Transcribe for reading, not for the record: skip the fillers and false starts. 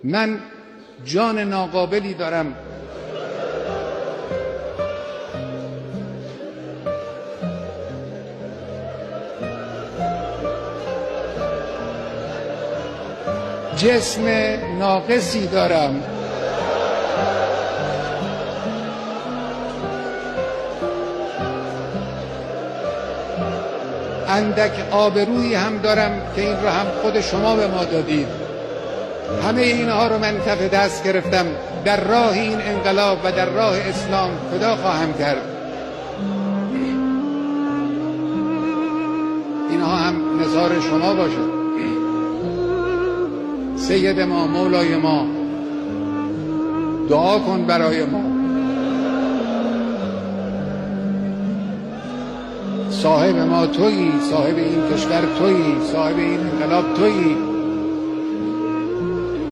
من جان ناقابلی دارم جسم ناقصی دارم اندک آبرویی هم دارم که این را هم خود شما به ما دادید. همه اینها رو من کف دست گرفتم، در راه این انقلاب و در راه اسلام فدا خواهم کرد. اینها هم نثار شما باشد. سید ما، مولای ما، دعا کن برای ما. صاحب ما تویی، صاحب این کشور تویی، صاحب این انقلاب تویی.